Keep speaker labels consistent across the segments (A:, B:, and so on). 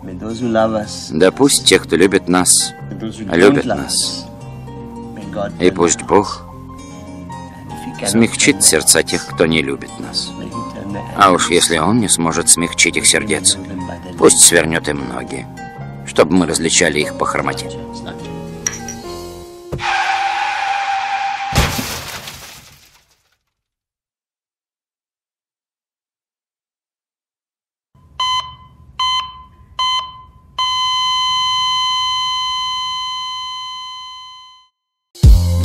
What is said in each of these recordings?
A: Да пусть те, кто любит нас, любят нас. И пусть Бог смягчит сердца тех, кто не любит нас. А уж если Он не сможет смягчить их сердец, пусть свернет им ноги, чтобы мы различали их по хромоте.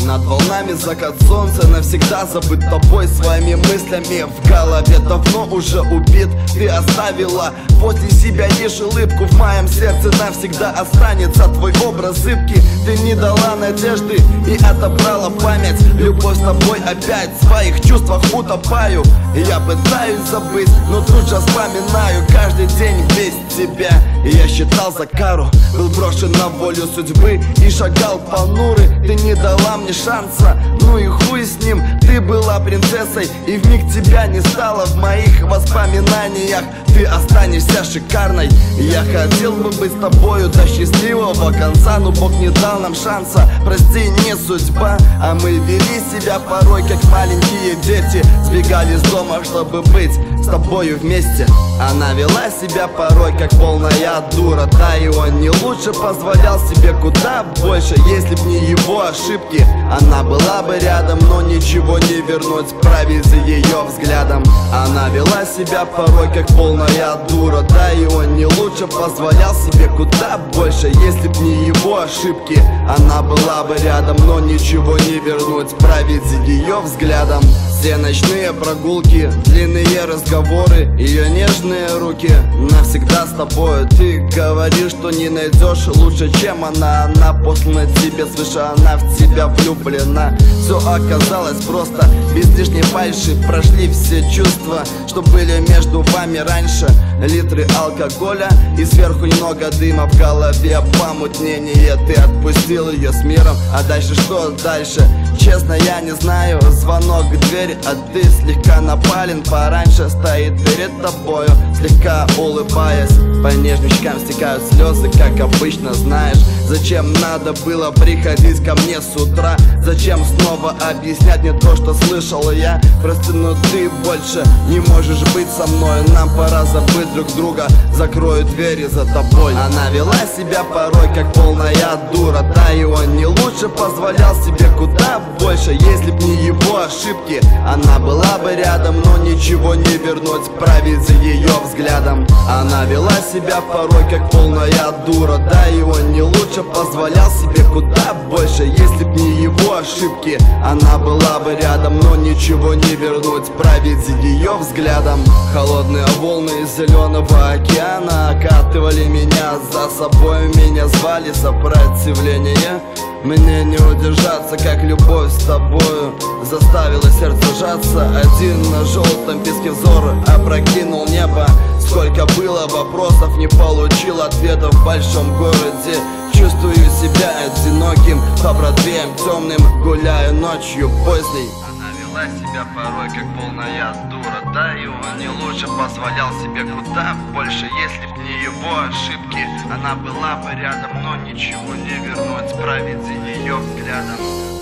B: Над волнами закат солнца, навсегда забыт тобой. Своими мыслями в голове давно уже убит. Ты оставила после себя лишь улыбку. В моем сердце навсегда останется твой образ зыбкий. Ты не дала надежды и отобрала память. Любовь с тобой опять в своих чувствах утопаю. Я пытаюсь забыть, но тут же вспоминаю каждый день весь тебя. И я считал за кару, был брошен на волю судьбы и шагал понурый. Ты не дала мне шанса, ну и хуй с ним. Ты была принцессой, и вмиг тебя не стало в моих воспоминаниях. Ты останешься шикарной. Я хотел бы быть с тобою до счастливого конца, но Бог не дал нам шанса. Прости, не судьба. А мы вели себя порой как маленькие дети. Сбегали из дома, чтобы быть с тобою вместе. Она вела себя порой как полная дура. Да, и он не лучше позволял себе куда больше. Если б не его ошибки, она была бы рядом, но ничего не вернуть, править за ее взглядом. Она вела себя порой как полная дура. Да, и он не лучше позволял себе куда больше. Если б не его ошибки, она была бы рядом, но ничего не вернуть, править за ее взглядом. Все ночные прогулки, длинные разговоры, ее нежные руки навсегда с тобой. Ты говоришь, что не найдешь лучше, чем она. Она послана тебе свыше, она в тебя влюблена. Все оказалось просто, без лишней фальши. Прошли все чувства, что были между вами раньше. Литры алкоголя и сверху немного дыма. В голове помутнение. Ты отпустил ее с миром, а дальше что дальше? Честно, я не знаю. Звонок в дверь, а ты слегка напален. Пораньше стоит перед тобою, слегка улыбаясь. По нежным щекам стекают слезы, как обычно, знаешь. Зачем надо было приходить ко мне с утра? Зачем снова объяснять мне то, что слышал я? Прости, но ты больше не можешь быть со мной. Нам пора забыть друг друга, закрою двери за тобой. Она вела себя порой как полная дура. Да, и он не лучше позволял себе куда больше. Если б не его ошибки, она была бы рядом, но ничего не вернуть, править за ее взглядом. Она вела себя порой как полная дура. Да, и он не лучше позволял себе куда больше. Если б не его ошибки, она была бы рядом, но ничего не вернуть, править за ее взглядом. Холодные волны из зеленого океана окатывали меня за собой. Меня звали сопротивление. Мне не удержаться, как любовь с тобою заставила сердце сжаться. Один на желтом песке взор опрокинул небо. Сколько было вопросов, не получил ответов в большом городе. Чувствую себя одиноким, по Бродвеям темным гуляю ночью поздней. Она вела себя порой как полная дура. Да, и он не лучше позволял себе куда больше. Если б не его ошибки, она была бы рядом, но ничего не вернуть, править за ее взглядом.